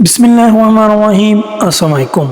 बिस्मिल्लाहिर्रहमानिर्रहीम। अस्सलाम वालेकुम।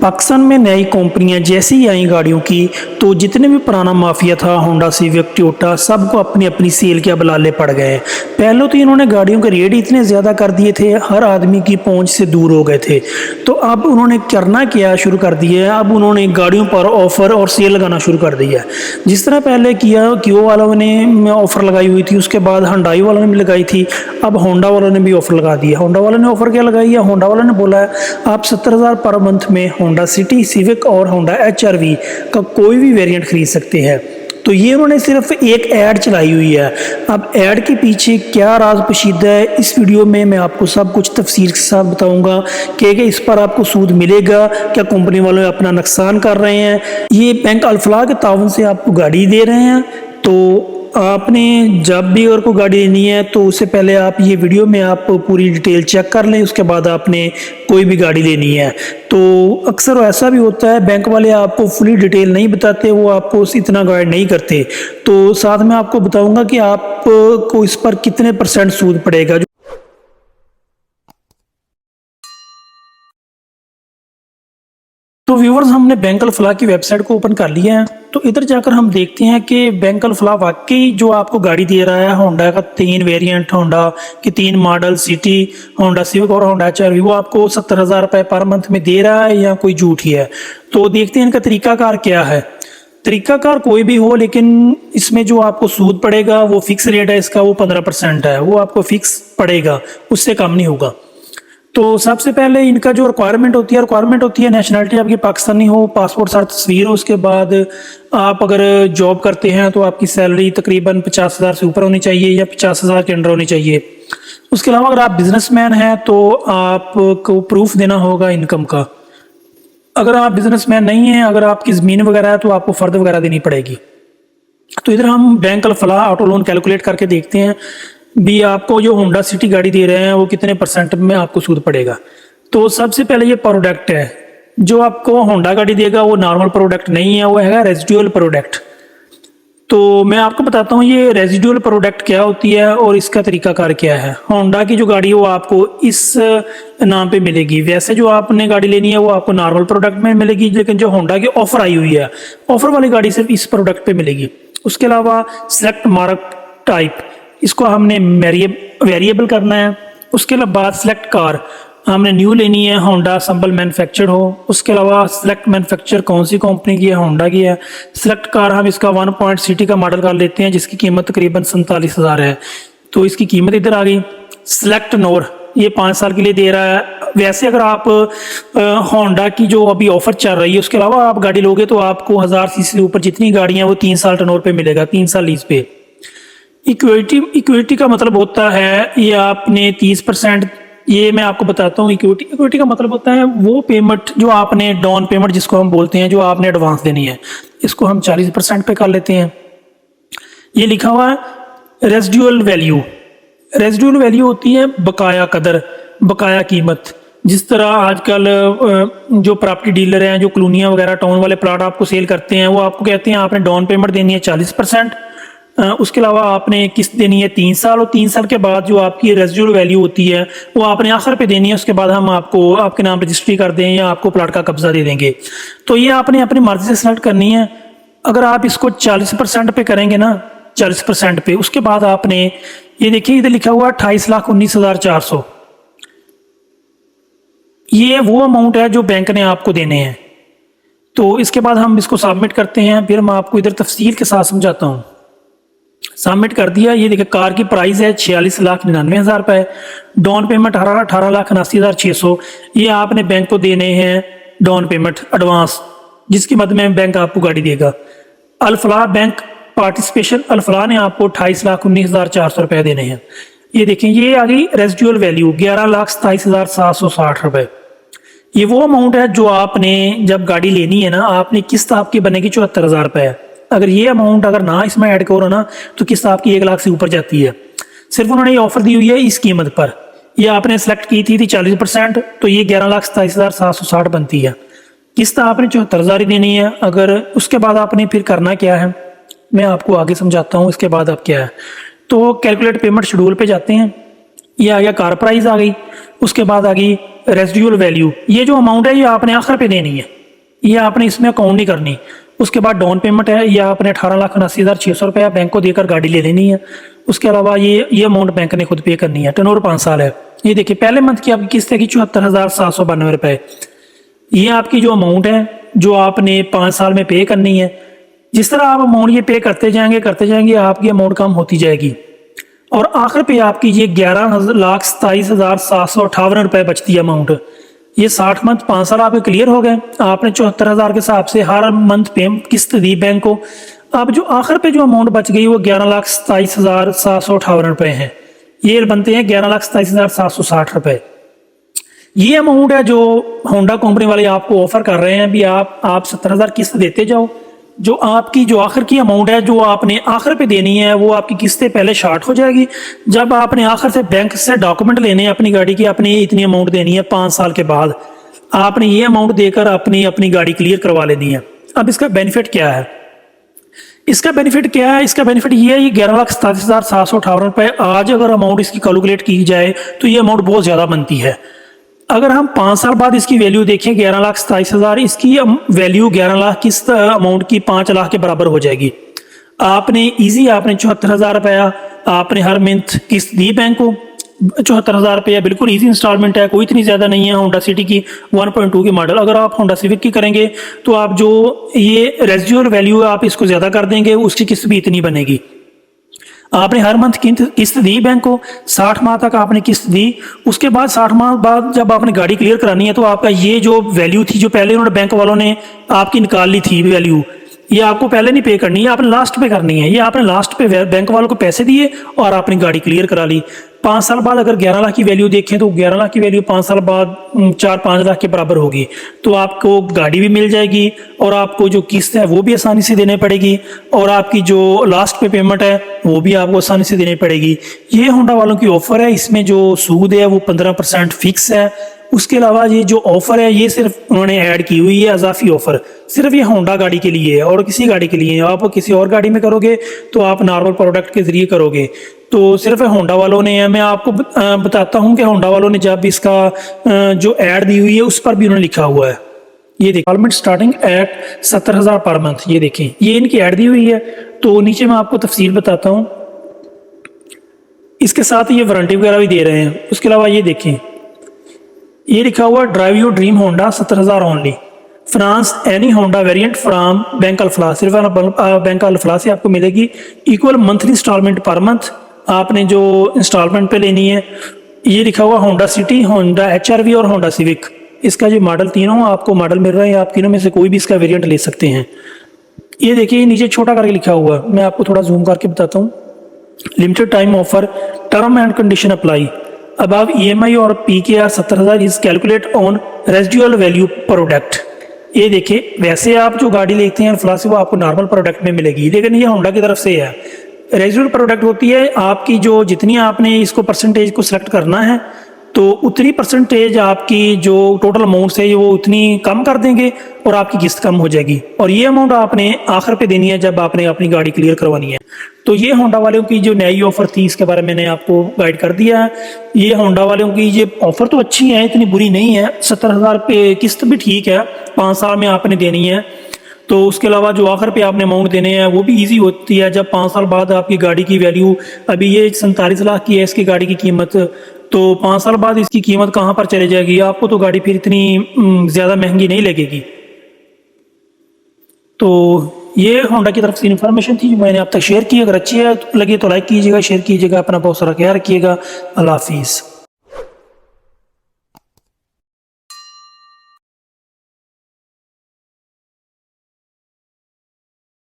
पाकिस्तान में नई कंपनियां जैसे ही आई गाड़ियों की, तो जितने भी पुराना माफिया था होंडा सिविक टोयोटा, सबको अपनी अपनी सेल के अब लाले पड़ गए हैं। पहले तो इन्होंने गाड़ियों के रेट इतने ज़्यादा कर दिए थे, हर आदमी की पहुंच से दूर हो गए थे। तो अब उन्होंने करना क्या शुरू कर दिया है, अब उन्होंने गाड़ियों पर ऑफ़र और सेल लगाना शुरू कर दिया है। जिस तरह पहले किया कियो वालों ने ऑफ़र लगाई हुई थी, उसके बाद हुंडई वालों ने भी लगाई थी, अब होंडा वालों ने भी ऑफ़र लगा दिया। होंडा वालों ने ऑफ़र क्या लगाई है, होंडा वालों ने बोला है आप 70,000 पर मंथ में होंडा सिटी, सिविक और होंडा HR-V का कोई भी वेरिएंट खरीद सकते हैं। तो ये उन्होंने सिर्फ एक ऐड चलाई हुई है। अब ऐड के पीछे क्या राज पोशीदा है, इस वीडियो में मैं आपको सब कुछ तफसील के साथ बताऊंगा कि इस पर आपको सूद मिलेगा, क्या कंपनी वाले अपना नुकसान कर रहे हैं। ये बैंक अल-फलाह के ताउन से आपको गाड़ी दे रहे हैं। तो आपने जब भी अगर कोई गाड़ी लेनी है तो उससे पहले आप ये वीडियो में आप पूरी डिटेल चेक कर लें, उसके बाद आपने कोई भी गाड़ी लेनी है। तो अक्सर ऐसा भी होता है बैंक वाले आपको फुली डिटेल नहीं बताते, वो आपको इतना गाइड नहीं करते। तो साथ में आपको बताऊंगा कि आपको इस पर कितने % सूद पड़ेगा। तो व्यूवर्स, हमने बैंक अल-फलाह की वेबसाइट को ओपन कर लिया है। तो इधर जाकर हम देखते हैं कि बैंक अल-फलाह वाकई जो आपको गाड़ी दे रहा है, होंडा का 3 वेरिएंट, होंडा के 3 मॉडल सिटी, होंडा सिविक और होंडा HR-V, वो आपको 70,000 रुपये पर मंथ में दे रहा है या कोई झूठ ही है। तो देखते हैं इनका तरीकाकार क्या है। तरीकाकार कोई भी हो, लेकिन इसमें जो आपको सूद पड़ेगा वो फिक्स रेट है इसका, वो 15% है, वो आपको फिक्स पड़ेगा, उससे कम नहीं होगा। तो सबसे पहले इनका जो रिक्वायरमेंट होती है नेशनलिटी आपकी पाकिस्तानी हो, पासपोर्ट साथ तस्वीर हो। उसके बाद आप अगर जॉब करते हैं तो आपकी सैलरी तकरीबन 50,000 से ऊपर होनी चाहिए या 50,000 के अंडर होनी चाहिए। उसके अलावा अगर आप बिजनेसमैन हैं तो आपको प्रूफ देना होगा इनकम का। अगर आप बिजनेसमैन नहीं हैं, अगर आपकी ज़मीन वगैरह है, तो आपको फ़र्द वगैरह देनी पड़ेगी। तो इधर हम bank Al Falah auto loan calculate करके देखते हैं भी आपको जो होंडा सिटी गाड़ी दे रहे हैं वो कितने % में आपको सूद पड़ेगा। तो सबसे पहले ये प्रोडक्ट है जो आपको होंडा गाड़ी देगा, वो नॉर्मल प्रोडक्ट नहीं है, वो है रेजिडुअल प्रोडक्ट। तो मैं आपको बताता हूँ ये रेजिडुअल प्रोडक्ट क्या होती है और इसका तरीकाकार क्या है। होंडा की जो गाड़ी है वो आपको इस नाम पे मिलेगी। वैसे जो आपने गाड़ी लेनी है वो आपको नॉर्मल प्रोडक्ट में मिलेगी, लेकिन जो होंडा की ऑफर आई हुई है, ऑफर वाली गाड़ी सिर्फ इस प्रोडक्ट पे मिलेगी। उसके अलावा सेलेक्ट मार्क टाइप, इसको हमने वेरिएबल करना है। उसके बाद सेलेक्ट कार हमने न्यू लेनी है, होंडा संबल मैन्युफैक्चर्ड हो। उसके अलावा सेलेक्ट मैन्युफैक्चर कौन सी कंपनी की है, होंडा की है। सेलेक्ट कार हम इसका 1 पॉइंट सिटी का मॉडल कर लेते हैं, जिसकी कीमत तकरीबन 47,000 है। तो इसकी कीमत इधर आ गई। सेलेक्ट नोर, ये 5 साल के लिए दे रहा है। वैसे अगर आप होंडा की जो अभी ऑफर चल रही है उसके अलावा आप गाड़ी लोगे तो आपको 1000 सीसी से ऊपर जितनी गाड़ियां वो 3 साल टर्नओवर पे मिलेगा, 3 साल लीज पे। इक्विटी का मतलब होता है ये आपने 30%, ये मैं आपको बताता हूँ। इक्विटी का मतलब होता है वो पेमेंट जो आपने डाउन पेमेंट जिसको हम बोलते हैं, जो आपने एडवांस देनी है, इसको हम 40% पे कर लेते हैं। ये लिखा हुआ है रेजिडुअल वैल्यू। रेजिडुअल वैल्यू होती है बकाया कदर, बकाया कीमत। जिस तरह आजकल जो प्रॉपर्टी डीलर हैं, जो कॉलोनियाँ वगैरह टाउन वाले प्लाट आपको सेल करते हैं, वो आपको कहते हैं आपने डाउन पेमेंट देनी है 40%। उसके अलावा आपने किस्त देनी है 3 साल, और 3 साल के बाद जो आपकी रेजिडुअल वैल्यू होती है वो आपने आखिर पे देनी है। उसके बाद हम आपको आपके नाम रजिस्ट्री कर दें या आपको प्लाट का कब्जा दे देंगे। तो ये आपने अपनी मर्जी से सेलेक्ट करनी है। अगर आप इसको 40% पे करेंगे ना, 40% पे, उसके बाद आपने ये देखिए इधर लिखा हुआ 28,19,400, ये वो अमाउंट है जो बैंक ने आपको देने हैं। तो इसके बाद हम इसको सबमिट करते हैं, फिर मैं आपको इधर तफसील के साथ समझाता हूँ। सबमिट कर दिया। ये देखिए कार की प्राइस है 46,99,000 रुपये, डाउन पेमेंट 18,78,600। ये आपने बैंक को देने हैं डाउन पेमेंट एडवांस, जिसकी मद में बैंक आपको गाड़ी देगा। अल-फलाह बैंक पार्टिसिपेशन, अल-फलाह ने आपको 28,19,400 रुपये देने हैं। ये देखें ये आ गई रेजिडुअल वैल्यू 11,27,760 रुपये। ये वो अमाउंट है जो आपने जब गाड़ी लेनी है ना, आपने किस्त आपकी बनेगी 74,000 रुपये। अगर ये अमाउंट अगर ना इसमें ऐड करो ना तो किस्त आपकी 1 लाख से ऊपर जाती है। सिर्फ उन्होंने ये ऑफर दी हुई है इस कीमत पर। ये आपने सेलेक्ट की थी 40%, तो ये 11,27,760 बनती है। किस्त आपने 74,000 ही देनी है। अगर उसके बाद आपने फिर करना क्या है मैं आपको आगे समझाता हूँ। इसके बाद आप क्या है, तो कैलकुलेट पेमेंट शेड्यूल पे जाते हैं। ये आ गया कार प्राइस आ गई, उसके बाद आ गई रेजिडुअल वैल्यू। ये जो अमाउंट है ये आपने आखिर पे देनी है, ये आपने इसमें अकाउंट नहीं करनी। उसके बाद डाउन पेमेंट है, ये आपने 18,79,600 रुपया बैंक को देकर गाड़ी ले लेनी है। उसके अलावा ये अमाउंट बैंक ने खुद पे करनी है। टर्नओवर 5 साल है। ये देखिए पहले मंथ की आपकी किस्त है कि 74,792 रुपये। ये आपकी जो अमाउंट है जो आपने 5 साल में पे करनी है। जिस तरह आप अमाउंट ये पे करते जाएंगे आपकी अमाउंट कम होती जाएगी और आखिर पे आपकी ये 11,27,758 रुपये बचती है अमाउंट। ये 60 मंथ 5 साल आपके क्लियर हो गए। आपने 74,000 के हिसाब से हर मंथ पे किस्त दी बैंक को। अब जो आखिर पे जो अमाउंट बच गई वो 11,27,758 रुपये हैं। ये बनते हैं 11,27,760 रुपये। ये अमाउंट है जो होंडा कंपनी वाले आपको ऑफर कर रहे हैं। भी आप 70,000 किस्त देते जाओ, जो आपकी जो आखिर की अमाउंट है जो आपने आखिर पे देनी है वो आपकी किस्तें पहले शार्ट हो जाएगी। जब आपने आखिर से बैंक से डॉक्यूमेंट लेने हैं अपनी गाड़ी की, आपने इतनी अमाउंट देनी है 5 साल के बाद, आपने ये अमाउंट देकर अपनी गाड़ी क्लियर करवा लेनी है। अब इसका बेनिफिट क्या है? इसका बेनिफिट ये है, ये 11,27,758 रुपये आज अगर अमाउंट इसकी कैलकुलेट की जाए तो ये अमाउंट बहुत ज़्यादा बनती है। अगर हम 5 साल बाद इसकी वैल्यू देखें 11,27,000, इसकी वैल्यू 11 लाख किस्त अमाउंट की 5 लाख के बराबर हो जाएगी। आपने 74,000 रुपया आपने हर मंथ किस्त दी बैंक को। 74,000 रुपया बिल्कुल इजी इंस्टॉलमेंट है, कोई इतनी ज़्यादा नहीं है। होंडा सिटी की 1.2 की मॉडल, अगर आप होंडा सिविक की करेंगे तो आप जो ये रेजिडुअल वैल्यू है आप इसको ज़्यादा कर देंगे, उसकी किस्त भी इतनी बनेगी। आपने हर मंथ किस्त दी बैंक को, 60 माह तक आपने किस्त दी। उसके बाद 60 माह बाद जब आपने गाड़ी क्लियर करानी है तो आपका ये जो वैल्यू थी जो पहले उन्होंने बैंक वालों ने आपकी निकाल ली थी वैल्यू, ये आपको पहले नहीं पे करनी है, आपने लास्ट पे करनी है। ये आपने लास्ट पे बैंक वालों को पैसे दिए और आपने गाड़ी क्लियर करा ली। 5 साल बाद अगर 11 लाख की वैल्यू देखें तो 11 लाख की वैल्यू 5 साल बाद 4-5 लाख के बराबर होगी। तो आपको गाड़ी भी मिल जाएगी और आपको जो किस्त है वो भी आसानी से देनी पड़ेगी और आपकी जो लास्ट पे पेमेंट है वो भी आपको आसानी से देनी पड़ेगी। ये होंडा वालों की ऑफर है। इसमें जो सूद है वो 15% फिक्स है। उसके अलावा ये जो ऑफर है ये सिर्फ उन्होंने ऐड की हुई है, अजाफी ऑफर सिर्फ ये होंडा गाड़ी के लिए है और किसी गाड़ी के लिए है। आप किसी और गाड़ी में करोगे तो आप नॉर्मल प्रोडक्ट के जरिए करोगे, तो सिर्फ होंडा वालों ने है। मैं आपको बताता हूँ कि होंडा वालों ने जब इसका जो ऐड दी हुई है उस पर भी उन्होंने लिखा हुआ है। ये देखिए instalment starting at 70,000 per month. ये देखें ये इनकी ऐड दी हुई है। तो नीचे मैं आपको तफसील बताता हूँ। इसके साथ ये वारंटी वगैरह भी दे रहे हैं। उसके अलावा ये देखें ये लिखा हुआ drive your dream Honda 70,000 only, finance any Honda variant from bank Alfalah. सिर्फ बैंक अल्फ्ला से आपको मिलेगी। इक्वल मंथली इंस्टॉलमेंट पर मंथ आपने जो इंस्टॉलमेंट पे लेनी है। ये लिखा हुआ होंडा सिटी, होंडा HRV और होंडा सिविक। इसका जो मॉडल तीनों आपको मॉडल मिल रहा है, आप तीनों में से कोई भी इसका वेरिएंट ले सकते हैं। ये देखिए नीचे छोटा करके लिखा हुआ, मैं आपको थोड़ा जूम करके बताता हूँ। Limited time offer, term and condition apply. Above EMI और PKR 70,000 is calculate on residual value product. ये देखिए वैसे आप जो गाड़ी लेते हैं फ्लास वो आपको नॉर्मल प्रोडक्ट में मिलेगी, लेकिन ये होंडा की तरफ से है। रेजिडुअल प्रोडक्ट होती है आपकी जो जितनी आपने इसको परसेंटेज को सिलेक्ट करना है तो उतनी परसेंटेज आपकी जो टोटल अमाउंट है वो उतनी कम कर देंगे और आपकी किस्त कम हो जाएगी। और ये अमाउंट आपने आखिर पे देनी है जब आपने अपनी गाड़ी क्लियर करवानी है। तो ये होंडा वालों की जो नई ऑफर थी इसके बारे में मैंने आपको गाइड कर दिया है। ये होंडा वालों की ये ऑफर तो अच्छी है, इतनी बुरी नहीं है। 70,000 पे किस्त भी ठीक है, 5 साल में आपने देनी है। तो उसके अलावा जो आखिर पे आपने अमाउंट देने हैं वो भी इजी होती है। जब 5 साल बाद आपकी गाड़ी की वैल्यू, अभी ये 47 लाख की है इसकी गाड़ी की कीमत, तो 5 साल बाद इसकी कीमत कहाँ पर चले जाएगी? आपको तो गाड़ी फिर इतनी ज़्यादा महंगी नहीं लगेगी। तो ये होंडा की तरफ से इन्फॉर्मेशन थी जो मैंने आप तक शेयर की। अगर अच्छी है तो लगे तो लाइक कीजिएगा, शेयर कीजिएगा, अपना बहुत सारा ख्याल रखिएगा। अल्लाह हाफिज़।